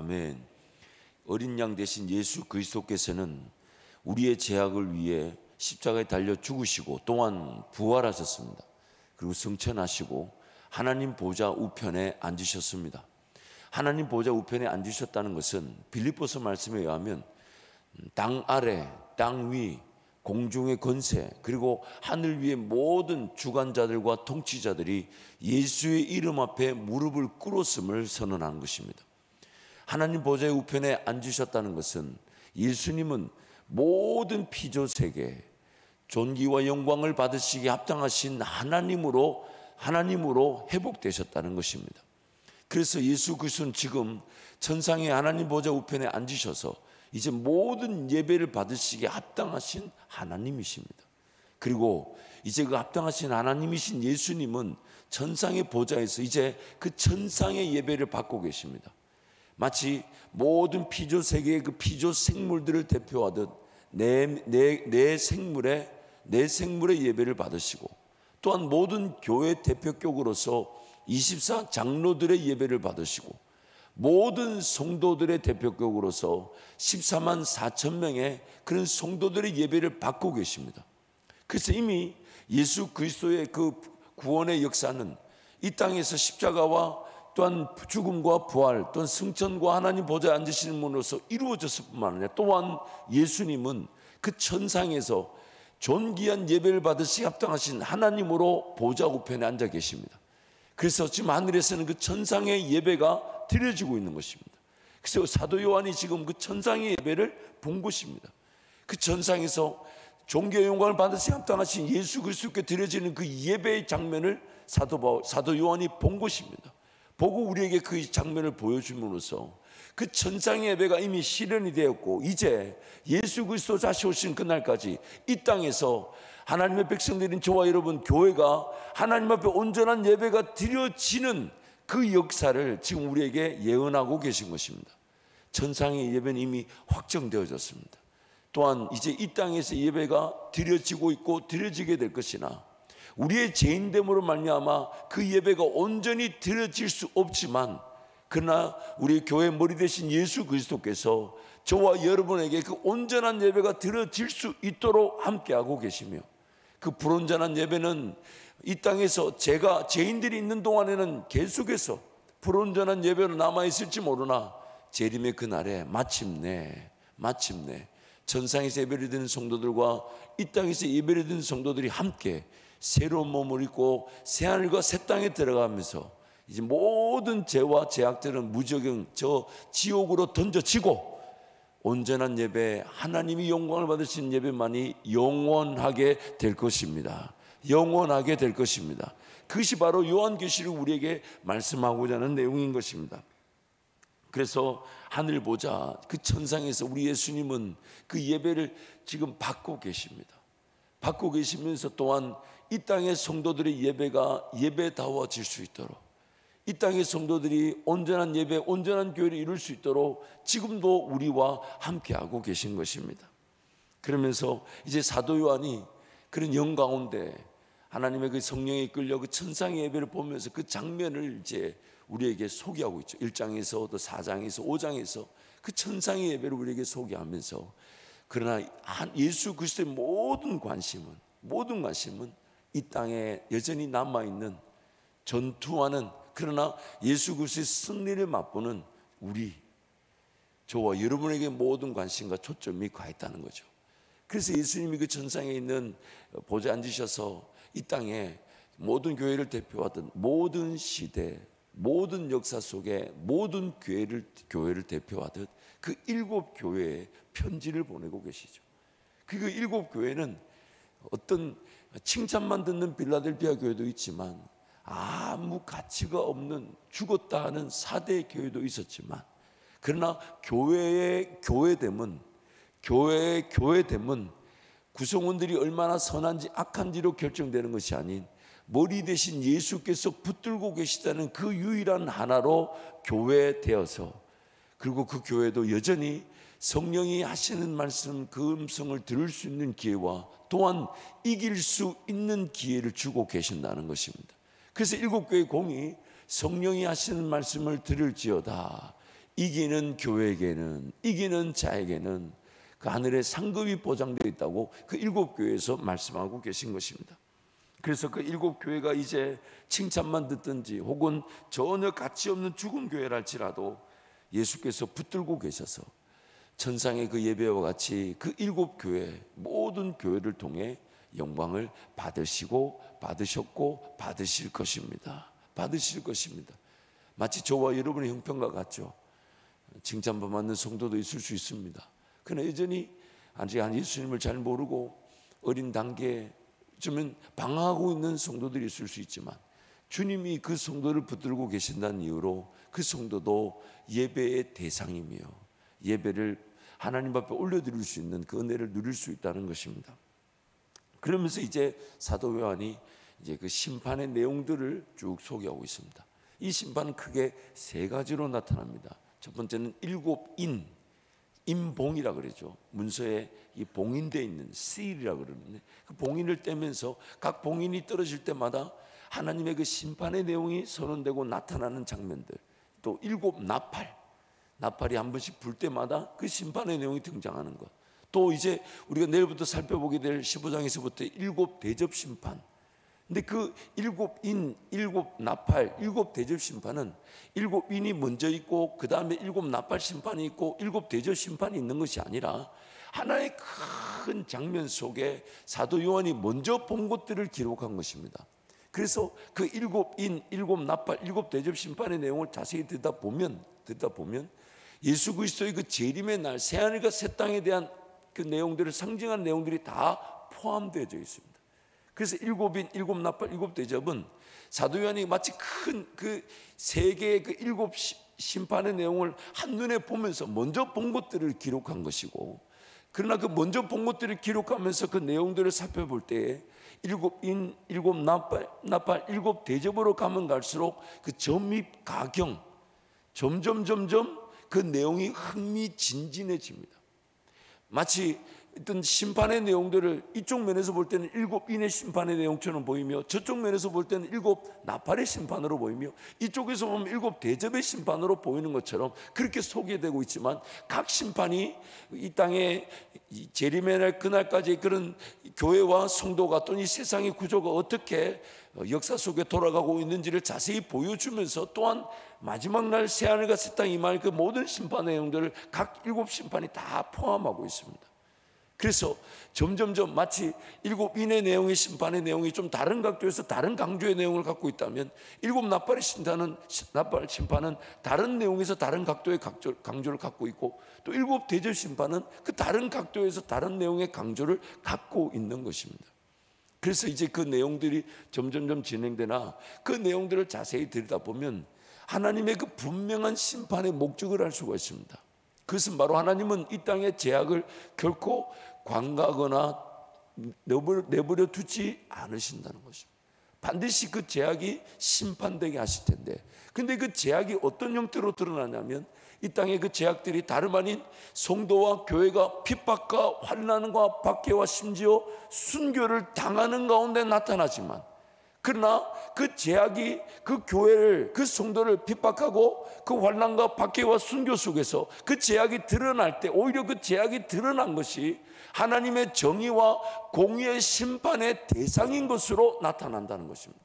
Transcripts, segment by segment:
아멘. 어린 양 대신 예수 그리스도께서는 우리의 죄악을 위해 십자가에 달려 죽으시고 또한 부활하셨습니다. 그리고 승천하시고 하나님 보좌 우편에 앉으셨습니다. 하나님 보좌 우편에 앉으셨다는 것은 빌립보서 말씀에 의하면 땅 아래, 땅 위, 공중의 권세, 그리고 하늘 위의 모든 주관자들과 통치자들이 예수의 이름 앞에 무릎을 꿇었음을 선언하는 것입니다. 하나님 보좌의 우편에 앉으셨다는 것은 예수님은 모든 피조세계 존귀와 영광을 받으시기에 합당하신 하나님으로 회복되셨다는 것입니다. 그래서 예수 그리스도는 지금 천상의 하나님 보좌 우편에 앉으셔서 이제 모든 예배를 받으시기에 합당하신 하나님이십니다. 그리고 이제 그 합당하신 하나님이신 예수님은 천상의 보좌에서 이제 그 천상의 예배를 받고 계십니다. 마치 모든 피조 세계의 그 피조 생물들을 대표하듯 내 생물의 예배를 받으시고, 또한 모든 교회 대표격으로서 24 장로들의 예배를 받으시고, 모든 성도들의 대표격으로서 14만 4천 명의 그런 성도들의 예배를 받고 계십니다. 그래서 이미 예수 그리스도의 그 구원의 역사는 이 땅에서 십자가와 또한 죽음과 부활, 또한 승천과 하나님 보좌에 앉으시는 분으로서 이루어졌을 뿐만 아니라, 또한 예수님은 그 천상에서 존귀한 예배를 받으시기 합당하신 하나님으로 보좌 우편에 앉아 계십니다. 그래서 지금 하늘에서는 그 천상의 예배가 드려지고 있는 것입니다. 그래서 사도 요한이 지금 그 천상의 예배를 본 것입니다. 그 천상에서 존귀의 영광을 받으시기 합당하신 예수 그리스도께 드려지는 그 예배의 장면을 사도 요한이 본 것입니다. 보고 우리에게 그 장면을 보여줌으로써 그 천상의 예배가 이미 실현이 되었고, 이제 예수 그리스도 다시 오신 그날까지 이 땅에서 하나님의 백성들인 저와 여러분 교회가 하나님 앞에 온전한 예배가 드려지는 그 역사를 지금 우리에게 예언하고 계신 것입니다. 천상의 예배는 이미 확정되어졌습니다. 또한 이제 이 땅에서 예배가 드려지고 있고 드려지게 될 것이나, 우리의 죄인됨으로 말미암아 그 예배가 온전히 드려질 수 없지만, 그러나 우리 교회 머리 되신 예수 그리스도께서 저와 여러분에게 그 온전한 예배가 드려질 수 있도록 함께하고 계시며, 그 불온전한 예배는 이 땅에서 죄인들이 있는 동안에는 계속해서 불온전한 예배로 남아있을지 모르나, 재림의 그날에 마침내 천상에서 예배를 드리는 성도들과 이 땅에서 예배를 드리는 성도들이 함께 새로운 몸을 입고 새하늘과 새 땅에 들어가면서 이제 모든 죄와 죄악들은 무조건 저 지옥으로 던져지고, 온전한 예배, 하나님이 영광을 받으신 예배만이 영원하게 될 것입니다. 영원하게 될 것입니다. 그것이 바로 요한계시록 우리에게 말씀하고자 하는 내용인 것입니다. 그래서 하늘 보자 그 천상에서 우리 예수님은 그 예배를 지금 받고 계십니다. 받고 계시면서 또한 이 땅의 성도들의 예배가 예배다워질 수 있도록, 이 땅의 성도들이 온전한 예배, 온전한 교회를 이룰 수 있도록 지금도 우리와 함께하고 계신 것입니다. 그러면서 이제 사도 요한이 그런 영 가운데 하나님의 그 성령에 이끌려 그 천상의 예배를 보면서 그 장면을 이제 우리에게 소개하고 있죠. 1장에서 또 4장에서 5장에서 그 천상의 예배를 우리에게 소개하면서, 그러나 예수 그리스도의 모든 관심은 이 땅에 여전히 남아있는 전투하는, 그러나 예수 그리스도의 승리를 맛보는 저와 여러분에게 모든 관심과 초점이 가 있다는 거죠. 그래서 예수님이 그 천상에 있는 보좌에 앉으셔서 이 땅에 모든 교회를 대표하던 모든 시대, 모든 역사 속에 모든 교회를 대표하듯 그 7교회에 편지를 보내고 계시죠. 그 7교회는 어떤 칭찬만 듣는 빌라델피아 교회도 있지만, 아무 가치가 없는 죽었다 하는 사대 교회도 있었지만, 그러나 교회의 교회됨은 구성원들이 얼마나 선한지 악한지로 결정되는 것이 아닌, 머리 대신 예수께서 붙들고 계시다는 그 유일한 하나로 교회되어서, 그리고 그 교회도 여전히 성령이 하시는 말씀, 그 음성을 들을 수 있는 기회와 또한 이길 수 있는 기회를 주고 계신다는 것입니다. 그래서 7교회 공이 성령이 하시는 말씀을 들을지어다, 이기는 교회에게는, 이기는 자에게는 그 하늘의 상급이 보장되어 있다고 그 7교회에서 말씀하고 계신 것입니다. 그래서 그 7교회가 이제 칭찬만 듣든지 혹은 전혀 가치 없는 죽은 교회랄지라도 예수께서 붙들고 계셔서 천상의 그 예배와 같이 그 7교회 모든 교회를 통해 영광을 받으시고 받으셨고 받으실 것입니다. 받으실 것입니다. 마치 저와 여러분의 형편과 같죠. 칭찬받는 성도도 있을 수 있습니다. 그러나 여전히 아직 예수님을 잘 모르고 어린 단계에 좀 방황하고 있는 성도들이 있을 수 있지만, 주님이 그 성도를 붙들고 계신다는 이유로 그 성도도 예배의 대상이며 예배를 하나님 앞에 올려드릴 수 있는 그 은혜를 누릴 수 있다는 것입니다. 그러면서 이제 사도 요한이 이제 그 심판의 내용들을 쭉 소개하고 있습니다. 이 심판은 크게 세 가지로 나타납니다. 첫 번째는 7인, 인봉이라 그러죠. 문서에 이 봉인되어 있는 seal이라 그러는데, 그 봉인을 떼면서 각 봉인이 떨어질 때마다 하나님의 그 심판의 내용이 선언되고 나타나는 장면들. 또 7 나팔이 한 번씩 불 때마다 그 심판의 내용이 등장하는 것. 또 이제 우리가 내일부터 살펴보게 될 15장에서부터 7 대접 심판. 근데 그 7인, 7 나팔, 7 대접 심판은 7인이 먼저 있고 그 다음에 7 나팔 심판이 있고 7 대접 심판이 있는 것이 아니라 하나의 큰 장면 속에 사도 요한이 먼저 본 것들을 기록한 것입니다. 그래서 그 7인, 7 나팔, 7 대접 심판의 내용을 자세히 듣다 보면 예수 그리스도의 그 재림의 날, 새하늘과 새 땅에 대한 그 내용들을 상징하는 내용들이 다 포함되어 있습니다. 그래서 7인, 7 나팔, 7 대접은 사도 요한이 마치 큰 그 세 개의 그 7 심판의 내용을 한눈에 보면서 먼저 본 것들을 기록한 것이고, 그러나 그 먼저 본 것들을 기록하면서 그 내용들을 살펴볼 때에 7인, 7 나팔, 7 대접으로 가면 갈수록 그 점입 가경 점점 그 내용이 흥미진진해집니다. 마치 어떤 심판의 내용들을 이쪽 면에서 볼 때는 7인의 심판의 내용처럼 보이며, 저쪽 면에서 볼 때는 7 나팔의 심판으로 보이며, 이쪽에서 보면 7 대접의 심판으로 보이는 것처럼 그렇게 소개되고 있지만, 각 심판이 이 땅에 재림의 날 그날까지 그런 교회와 성도가 또는 이 세상의 구조가 어떻게 역사 속에 돌아가고 있는지를 자세히 보여주면서, 또한 마지막 날 새하늘과 새 땅이 임할 그 모든 심판 내용들을 각 7 심판이 다 포함하고 있습니다. 그래서 점점 마치 7인의 내용의 심판의 내용이 좀 다른 각도에서 다른 강조의 내용을 갖고 있다면, 7 나팔의 나팔 심판은 다른 내용에서 다른 각도의 강조를 갖고 있고, 또 7 대접 심판은 그 다른 각도에서 다른 내용의 강조를 갖고 있는 것입니다. 그래서 이제 그 내용들이 점점 진행되나 그 내용들을 자세히 들여다보면 하나님의 그 분명한 심판의 목적을 알 수가 있습니다. 그것은 바로 하나님은 이 땅의 죄악을 결코 관가하거나 내버려 두지 않으신다는 것입니다. 반드시 그 죄악이 심판되게 하실 텐데, 근데 그 죄악이 어떤 형태로 드러나냐면, 이 땅의 그 죄악들이 다름 아닌 성도와 교회가 핍박과 환난과 박해와 심지어 순교를 당하는 가운데 나타나지만, 그러나 그 죄악이 그 교회를, 그 성도를 핍박하고 그 환난과 박해와 순교 속에서 그 죄악이 드러날 때, 오히려 그 죄악이 드러난 것이 하나님의 정의와 공의의 심판의 대상인 것으로 나타난다는 것입니다.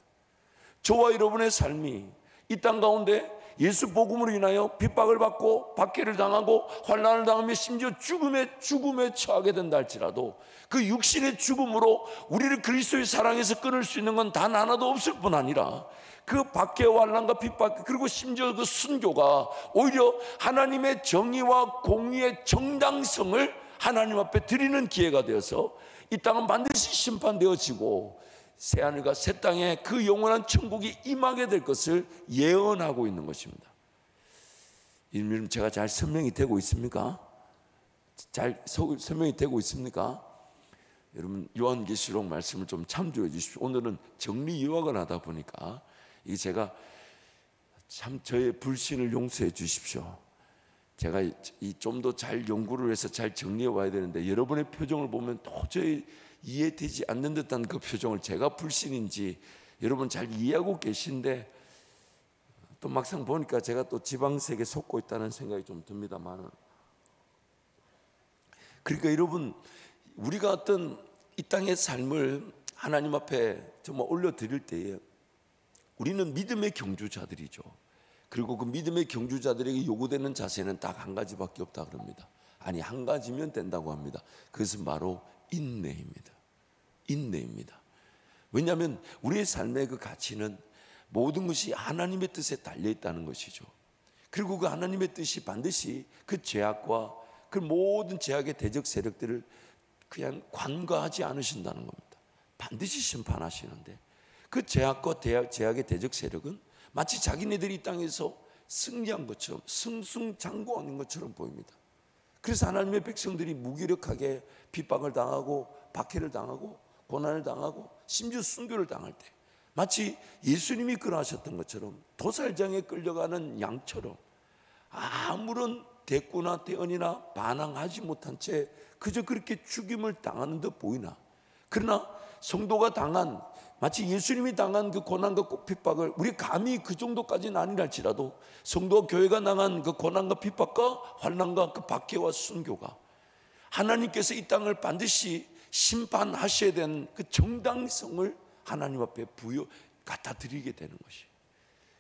저와 여러분의 삶이 이 땅 가운데 예수 복음으로 인하여 핍박을 받고 박해를 당하고 환난을 당하며 심지어 죽음에 처하게 된다 할지라도, 그 육신의 죽음으로 우리를 그리스도의 사랑에서 끊을 수 있는 건 단 하나도 없을 뿐 아니라, 그 박해와 환난과 핍박, 그리고 심지어 그 순교가 오히려 하나님의 정의와 공의의 정당성을 하나님 앞에 드리는 기회가 되어서 이 땅은 반드시 심판되어지고 새하늘과 새 땅에 그 영원한 천국이 임하게 될 것을 예언하고 있는 것입니다. 여러분, 제가 잘 설명이 되고 있습니까? 잘 설명이 되고 있습니까? 여러분, 요한계시록 말씀을 좀 참조해 주십시오. 오늘은 정리 요약을 하다 보니까 이게 제가 참 저의 불신을 용서해 주십시오. 제가 좀 더 잘 연구를 해서 잘 정리해 와야 되는데, 여러분의 표정을 보면 도저히 이해되지 않는 듯한 그 표정을 제가 불신인지 여러분 잘 이해하고 계신데 또 막상 보니까 제가 또 지방색에 속고 있다는 생각이 좀 듭니다만, 그러니까 여러분, 우리가 어떤 이 땅의 삶을 하나님 앞에 정말 올려드릴 때에 우리는 믿음의 경주자들이죠. 그리고 그 믿음의 경주자들에게 요구되는 자세는 딱 한 가지밖에 없다 그럽니다. 아니, 한 가지면 된다고 합니다. 그것은 바로 인내입니다. 인내입니다. 왜냐하면 우리의 삶의 그 가치는 모든 것이 하나님의 뜻에 달려 있다는 것이죠. 그리고 그 하나님의 뜻이 반드시 그 죄악과 그 모든 죄악의 대적 세력들을 그냥 관과하지 않으신다는 겁니다. 반드시 심판하시는데, 그 죄악과 죄악의 대적 세력은 마치 자기네들이 이 땅에서 승리한 것처럼, 승승장구하는 것처럼 보입니다. 그래서 하나님의 백성들이 무기력하게 핍박을 당하고 박해를 당하고 고난을 당하고 심지어 순교를 당할 때 마치 예수님이 그러하셨던 것처럼 도살장에 끌려가는 양처럼 아무런 대꾸나 대언이나 반항하지 못한 채 그저 그렇게 죽임을 당하는 듯 보이나, 그러나 성도가 당한, 마치 예수님이 당한 그 고난과 핍박을 우리 감히 그 정도까지는 아니랄지라도 성도와 교회가 당한 그 고난과 핍박과 환난과 그 박해와 순교가 하나님께서 이 땅을 반드시 심판하셔야 되는 그 정당성을 하나님 앞에 갖다 드리게 되는 것이.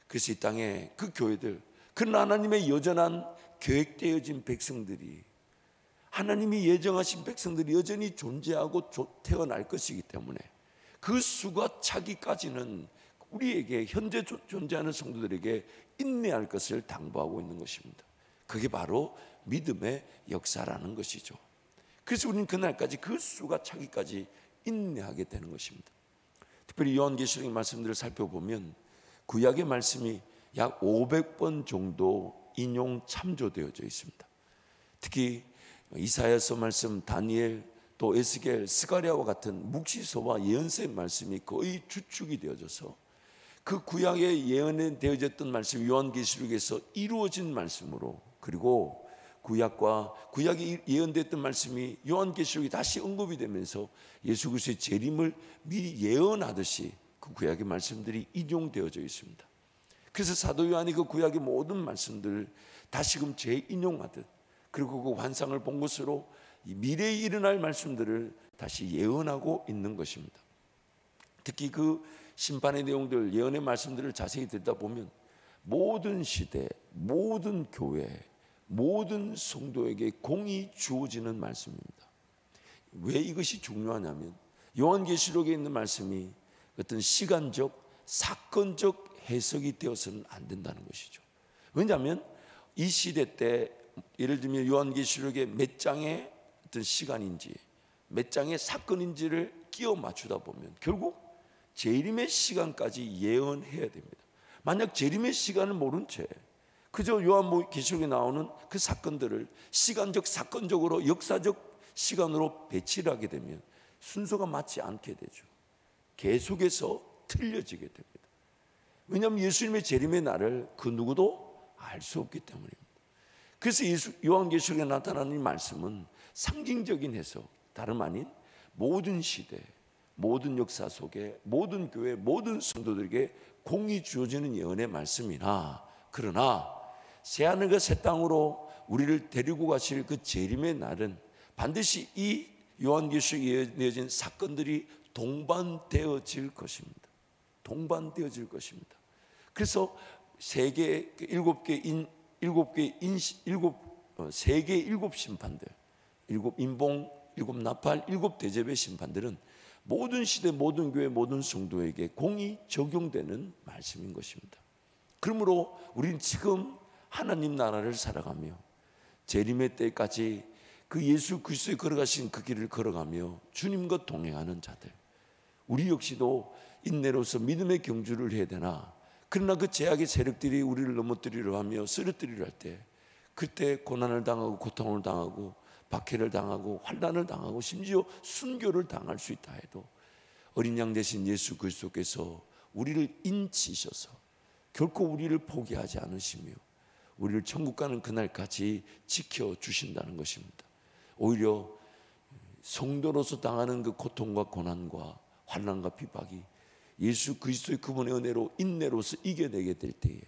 그래서 이 땅에 그 교회들, 그런 하나님의 여전한 계획되어진 백성들이, 하나님이 예정하신 백성들이 여전히 존재하고 태어날 것이기 때문에 그 수가 차기까지는 우리에게, 현재 존재하는 성도들에게 인내할 것을 당부하고 있는 것입니다. 그게 바로 믿음의 역사라는 것이죠. 그래서 우리는 그날까지, 그 수가 차기까지 인내하게 되는 것입니다. 특별히 요한계시록의 말씀들을 살펴보면 구약의 말씀이 약 500번 정도 인용 참조되어져 있습니다. 특히 이사야서 말씀, 다니엘, 또 에스겔, 스가랴와 같은 묵시서와 예언서의 말씀이 거의 주축이 되어져서 그 구약에 예언되어졌던 말씀이 요한계시록에서 이루어진 말씀으로, 그리고 구약에 예언됐던 말씀이 요한계시록이 다시 언급이 되면서 예수 그리스도의 재림을 미리 예언하듯이 그 구약의 말씀들이 인용되어져 있습니다. 그래서 사도 요한이 그 구약의 모든 말씀들을 다시금 재인용하듯, 그리고 그 환상을 본 것으로 미래에 일어날 말씀들을 다시 예언하고 있는 것입니다. 특히 그 심판의 내용들, 예언의 말씀들을 자세히 듣다 보면 모든 시대, 모든 교회, 모든 성도에게 공이 주어지는 말씀입니다. 왜 이것이 중요하냐면 요한계시록에 있는 말씀이 어떤 시간적, 사건적 해석이 되어서는 안 된다는 것이죠. 왜냐하면 이 시대 때, 예를 들면 요한계시록의 몇 장의 어떤 시간인지, 몇 장의 사건인지를 끼워 맞추다 보면 결국 재림의 시간까지 예언해야 됩니다. 만약 재림의 시간을 모른 채 그저 요한계시록에 나오는 그 사건들을 시간적, 사건적으로, 역사적 시간으로 배치를 하게 되면 순서가 맞지 않게 되죠. 계속해서 틀려지게 됩니다. 왜냐하면 예수님의 재림의 날을 그 누구도 알 수 없기 때문입니다. 그래서 요한계시록에 나타나는 이 말씀은 상징적인 해석, 다름 아닌 모든 시대, 모든 역사 속에 모든 교회, 모든 성도들에게 공이 주어지는 예언의 말씀이나, 그러나 새하늘과 새 땅으로 우리를 데리고 가실 그 재림의 날은 반드시 이 요한계시록에 내어진 사건들이 동반되어질 것입니다. 동반되어질 것입니다. 그래서 세계 일곱 심판들, 일곱 인봉, 일곱 나팔, 일곱 대접의 심판들은 모든 시대, 모든 교회, 모든 성도에게 공이 적용되는 말씀인 것입니다. 그러므로 우리는 지금 하나님 나라를 살아가며 재림의 때까지 그 예수 그리스도의 걸어가신 그 길을 걸어가며 주님과 동행하는 자들, 우리 역시도 인내로서 믿음의 경주를 해야 되나, 그러나 그 죄악의 세력들이 우리를 넘어뜨리려 하며 쓰러뜨리려 할 때, 그때 고난을 당하고 고통을 당하고 박해를 당하고 환난을 당하고 심지어 순교를 당할 수 있다 해도 어린 양 되신 예수 그리스도께서 우리를 인치셔서 결코 우리를 포기하지 않으시며 우리를 천국 가는 그날까지 지켜주신다는 것입니다. 오히려 성도로서 당하는 그 고통과 고난과 환난과 핍박이 예수 그리스도의 그분의 은혜로, 인내로서 이겨내게 될 때에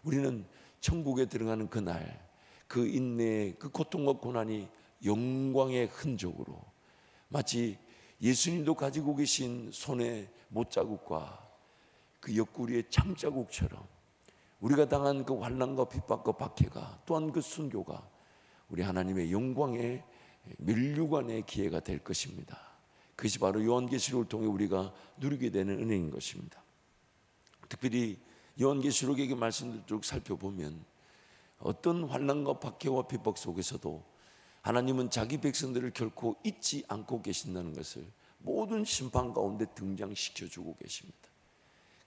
우리는 천국에 들어가는 그날 그 인내의 그 고통과 고난이 영광의 흔적으로 마치 예수님도 가지고 계신 손의 못자국과 그 옆구리의 창자국처럼 우리가 당한 그 환난과 핍박과 박해가 또한 그 순교가 우리 하나님의 영광의 면류관의 기회가 될 것입니다. 그것이 바로 요한계시록을 통해 우리가 누리게 되는 은혜인 것입니다. 특별히 요한계시록의 말씀들 쭉 살펴보면 어떤 환난과 박해와 핍박 속에서도 하나님은 자기 백성들을 결코 잊지 않고 계신다는 것을 모든 심판 가운데 등장시켜주고 계십니다.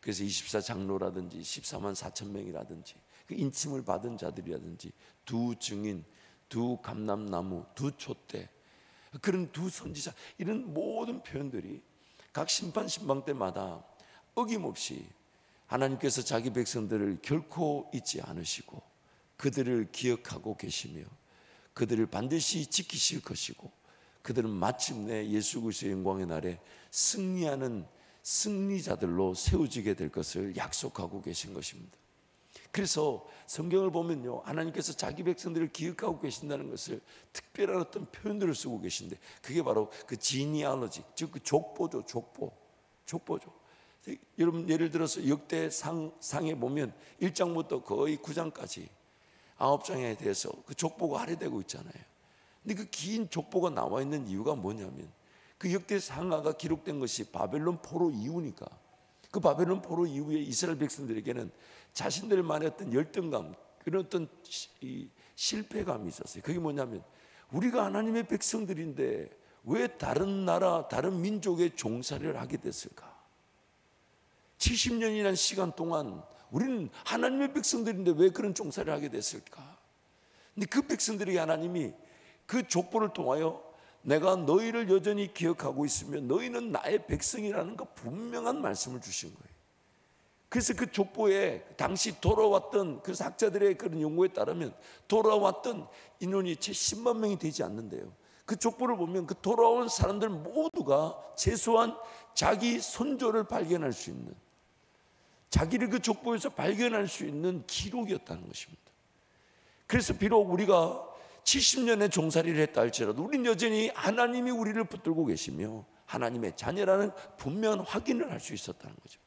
그래서 24장로라든지 14만 4천 명이라든지 그 인침을 받은 자들이라든지 두 증인, 두 감람나무, 두 촛대, 그런 두 선지자, 이런 모든 표현들이 각 심판 때마다 어김없이 하나님께서 자기 백성들을 결코 잊지 않으시고 그들을 기억하고 계시며 그들을 반드시 지키실 것이고 그들은 마침내 예수 그리스도의 영광의 날에 승리하는 승리자들로 세워지게 될 것을 약속하고 계신 것입니다. 그래서 성경을 보면요, 하나님께서 자기 백성들을 기억하고 계신다는 것을 특별한 어떤 표현들을 쓰고 계신데 그게 바로 그 genealogy, 즉 그 족보죠. 여러분 예를 들어서 역대상에 보면 1장부터 거의 9장까지 9장에 대해서 그 족보가 할애되고 있잖아요. 근데 그 긴 족보가 나와 있는 이유가 뭐냐면 그 역대상하가 기록된 것이 바벨론 포로 이후니까 그 바벨론 포로 이후에 이스라엘 백성들에게는 자신들만의 어떤 열등감, 그런 어떤 실패감이 있었어요. 그게 뭐냐면 우리가 하나님의 백성들인데 왜 다른 나라, 다른 민족의 종살이를 하게 됐을까? 70년이라는 시간 동안 우리는 하나님의 백성들인데 왜 그런 종살이를 하게 됐을까? 근데 그 백성들에게 하나님이 그 족보를 통하여 내가 너희를 여전히 기억하고 있으며 너희는 나의 백성이라는 그 분명한 말씀을 주신 거예요. 그래서 그 족보에 당시 돌아왔던 그 학자들의 그런 연구에 따르면 돌아왔던 인원이 채 10만 명이 되지 않는데요. 그 족보를 보면 그 돌아온 사람들 모두가 최소한 자기 선조를 발견할 수 있는, 자기를 그 족보에서 발견할 수 있는 기록이었다는 것입니다. 그래서 비록 우리가 70년의 종살이를 했다 할지라도 우리는 여전히 하나님이 우리를 붙들고 계시며 하나님의 자녀라는 분명한 확인을 할 수 있었다는 거죠.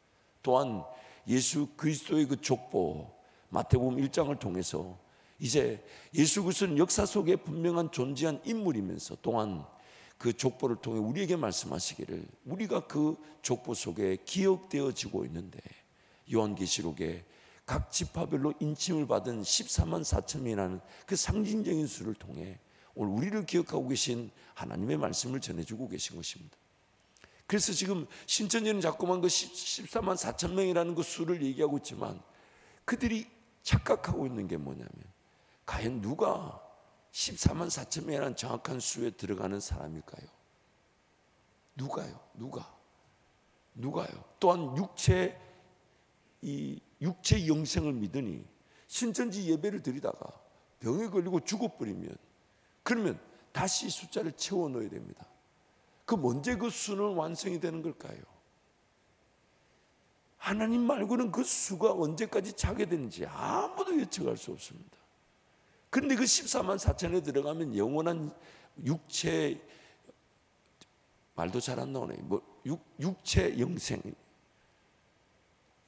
또한 예수 그리스도의 그 족보, 마태복음 1장을 통해서 이제 예수 그리스도는 역사 속에 분명한 존재한 인물이면서 또한 그 족보를 통해 우리에게 말씀하시기를 우리가 그 족보 속에 기억되어지고 있는데 요한계시록에 각 지파별로 인침을 받은 14만 4천 명이라는 그 상징적인 수를 통해 오늘 우리를 기억하고 계신 하나님의 말씀을 전해주고 계신 것입니다. 그래서 지금 신천지는 자꾸만 그 14만 4천 명이라는 그 수를 얘기하고 있지만 그들이 착각하고 있는 게 뭐냐면 과연 누가 14만 4천 명이라는 정확한 수에 들어가는 사람일까요? 누가요? 누가요? 또한 육체 영생을 믿으니 신천지 예배를 드리다가 병에 걸리고 죽어버리면 그러면 다시 숫자를 채워 넣어야 됩니다. 그럼 언제 그 수는 완성이 되는 걸까요? 하나님 말고는 그 수가 언제까지 차게 되는지 아무도 예측할 수 없습니다. 그런데 그 14만 4천에 들어가면 영원한 육체, 말도 잘 안 나오네. 육체 영생,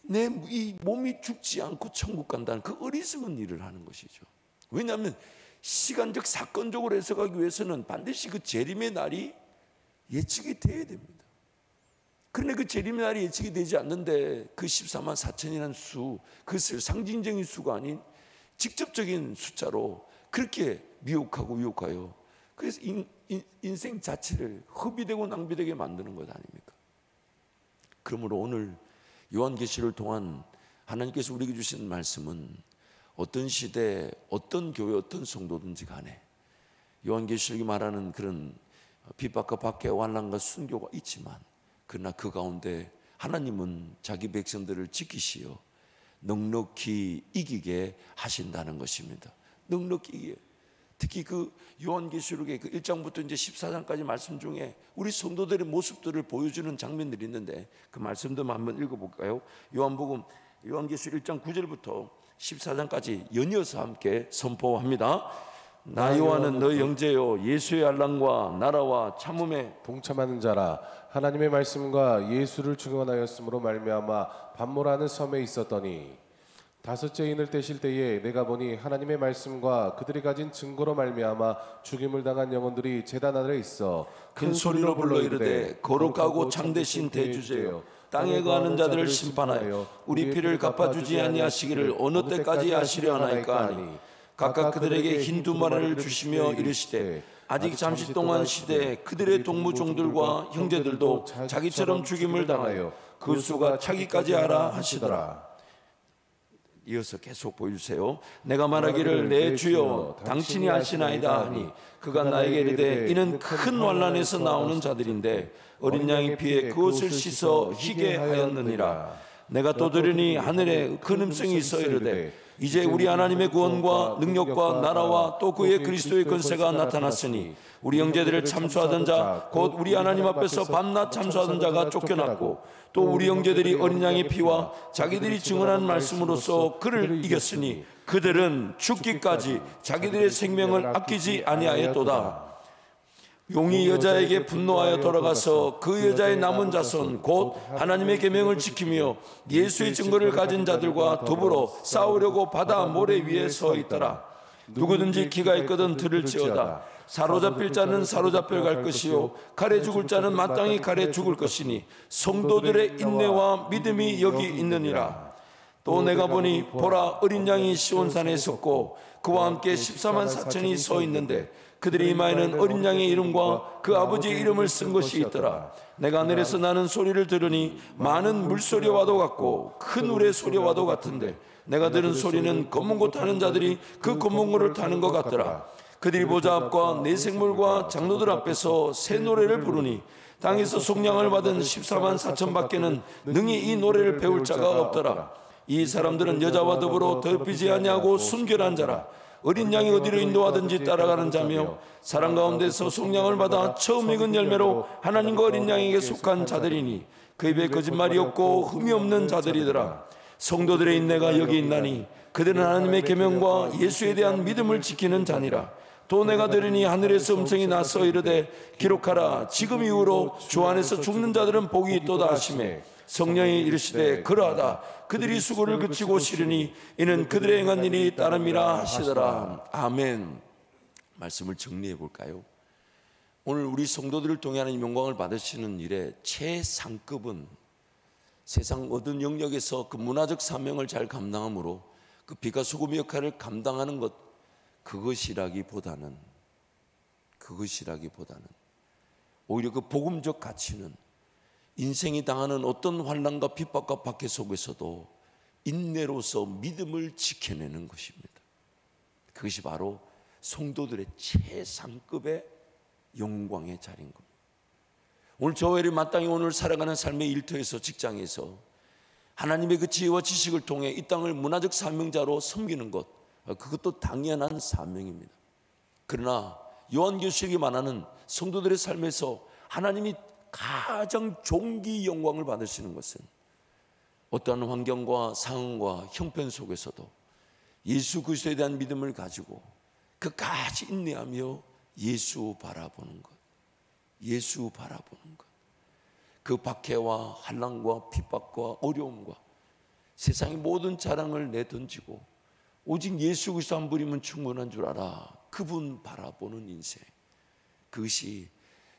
내 이 몸이 죽지 않고 천국 간다는 그 어리석은 일을 하는 것이죠. 왜냐하면 시간적 사건적으로 해석하기 위해서는 반드시 그 재림의 날이 예측이 돼야 됩니다. 그런데 그 재림의 날이 예측이 되지 않는데 그 14만 4천이라는 수, 그것을 상징적인 수가 아닌 직접적인 숫자로 그렇게 미혹하고 유혹하여 그래서 인생 자체를 허비되고 낭비되게 만드는 것 아닙니까? 그러므로 오늘 요한계시를 통한 하나님께서 우리에게 주신 말씀은 어떤 시대, 어떤 교회, 어떤 성도든지 간에 요한계시록이 말하는 그런 핍박과 박해와 환난과 순교가 있지만 그러나 그 가운데 하나님은 자기 백성들을 지키시어 넉넉히 이기게 하신다는 것입니다. 넉넉히 이기게. 특히 그 요한계시록의 그 1장부터 이제 14장까지 말씀 중에 우리 성도들의 모습들을 보여주는 장면들이 있는데 그 말씀도 한번 읽어볼까요? 요한계시록 1장 9절부터 14장까지 연이어서 함께 선포합니다. 나 요한은 너희 형제요 예수의 알랑과 나라와 참음에 동참하는 자라. 하나님의 말씀과 예수를 증언하였으므로 말미암아 반모라는 섬에 있었더니 다섯째 인을 떼실 때에 내가 보니 하나님의 말씀과 그들이 가진 증거로 말미암아 죽임을 당한 영혼들이 제단 아래 있어 큰 소리로 불러 이르되 거룩하고 참되신 대주제여 땅에 거하는 자들을 심판하여 우리 피를 갚아주지 아니하시기를 어느 때까지 하시려 하나이까 하니 각각 그들에게 흰 두마리를 주시며 이르시되 아직 잠시 동안 시대에 그들의 동무종들과 형제들도 자기처럼 죽임을 당하여 그 수가 차기까지 하라 하시더라. 이어서 계속 보여주세요. 내가 말하기를 내 주여 당신이 아시나이다 하니 그가 나에게 이르되 이는 큰 환난에서 나오는 자들인데 어린 양의 피에 그것을 씻어 희게 하였느니라. 내가 또 들으니 하늘에 큰 음성이 있어 이르되 이제 우리 하나님의 구원과 능력과 나라와 또 그의 그리스도의 권세가 나타났으니 우리 형제들을 참수하던 자 곧 우리 하나님 앞에서 밤낮 참수하던 자가 쫓겨났고 또 우리 형제들이 어린 양의 피와 자기들이 증언한 말씀으로써 그를 이겼으니 그들은 죽기까지 자기들의 생명을 아끼지 아니하였도다. 용이 여자에게 분노하여 돌아가서 그 여자의 남은 자손 곧 하나님의 계명을 지키며 예수의 증거를 가진 자들과 더불어 싸우려고 바다 모래 위에 서 있더라. 누구든지 기가 있거든 들을지어다. 사로잡힐 자는 사로잡혀 갈 것이요 칼에 죽을 자는 마땅히 칼에 죽을 것이니 성도들의 인내와 믿음이 여기 있느니라. 또 내가 보니 보라 어린 양이 시온산에 섰고 그와 함께 14만 4천이 서 있는데 그들의 이마에는 어린 양의 이름과 그 아버지의 이름을 쓴 것이 있더라. 내가 하늘에서 나는 소리를 들으니 많은 물소리와도 같고 큰 울의 소리와도 같은데 내가 들은 소리는 검은 고 타는 자들이 그 검은 고를 타는 것 같더라. 그들이 보좌 앞과 내 생물과 장로들 앞에서 새 노래를 부르니 땅에서 속량을 받은 14만 4천 밖에는 능히 이 노래를 배울 자가 없더라. 이 사람들은 여자와 더불어 더럽히지 아니하고 순결한 자라. 어린 양이 어디로 인도하든지 따라가는 자며 사람 가운데서 속량을 받아 처음 익은 열매로 하나님과 어린 양에게 속한 자들이니 그 입에 거짓말이 없고 흠이 없는 자들이더라. 성도들의 인내가 여기 있나니 그들은 하나님의 계명과 예수에 대한 믿음을 지키는 자니라. 또 내가 들으니 하늘에서 음성이 나서 이르되 기록하라. 지금 이후로 주 안에서 죽는 자들은 복이 있도다 하시매 성령이 이르시되 그러하다. 그들이 수고를 그치고 쉬르니 이는 그들의 행한 일이 따름이라 하시더라. 아멘. 말씀을 정리해 볼까요? 오늘 우리 성도들을 통해 하나님 영광을 받으시는 일의 최상급은 세상 모든 영역에서 그 문화적 사명을 잘 감당함으로 그 빛과 소금의 역할을 감당하는 것, 그것이라기보다는 오히려 그 복음적 가치는 인생이 당하는 어떤 환난과 핍박과 박해 속에서도 인내로서 믿음을 지켜내는 것입니다. 그것이 바로 성도들의 최상급의 영광의 자리인 겁니다. 오늘 저희를 마땅히 오늘 살아가는 삶의 일터에서 직장에서 하나님의 그 지혜와 지식을 통해 이 땅을 문화적 사명자로 섬기는 것, 그것도 당연한 사명입니다. 그러나 요한계시록이 말하는 성도들의 삶에서 하나님이 가장 존귀 영광을 받으시는 것은 어떠한 환경과 상황과 형편 속에서도 예수 그리스도에 대한 믿음을 가지고 끝까지 인내하며 예수 바라보는 것, 그 박해와 환난과 핍박과 어려움과 세상의 모든 자랑을 내던지고 오직 예수 그리스도 한 분이면 충분한 줄 알아. 그분 바라보는 인생, 그것이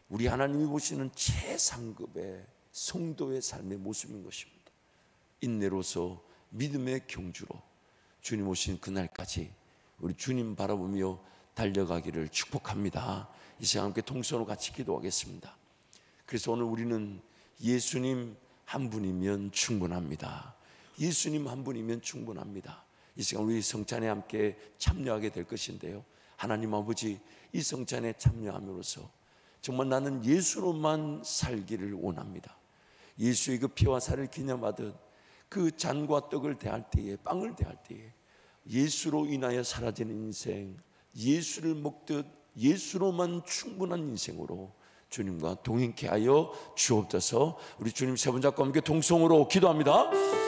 우리 하나님이 보시는 최상급의 성도의 삶의 모습인 것입니다. 인내로서 믿음의 경주로 주님 오신 그날까지 우리 주님 바라보며 달려가기를 축복합니다. 이 시간 함께 통성으로 같이 기도하겠습니다. 그래서 오늘 우리는 예수님 한 분이면 충분합니다. 예수님 한 분이면 충분합니다. 이 시간 우리 성찬에 함께 참여하게 될 것인데요, 하나님 아버지, 이 성찬에 참여함으로써 정말 나는 예수로만 살기를 원합니다. 예수의 그 피와 살을 기념하듯 그 잔과 떡을 대할 때에, 빵을 대할 때에 예수로 인하여 사라지는 인생, 예수를 먹듯 예수로만 충분한 인생으로 주님과 동행케 하여 주옵소서. 우리 주님 세 분 잡고 함께 동성으로 기도합니다.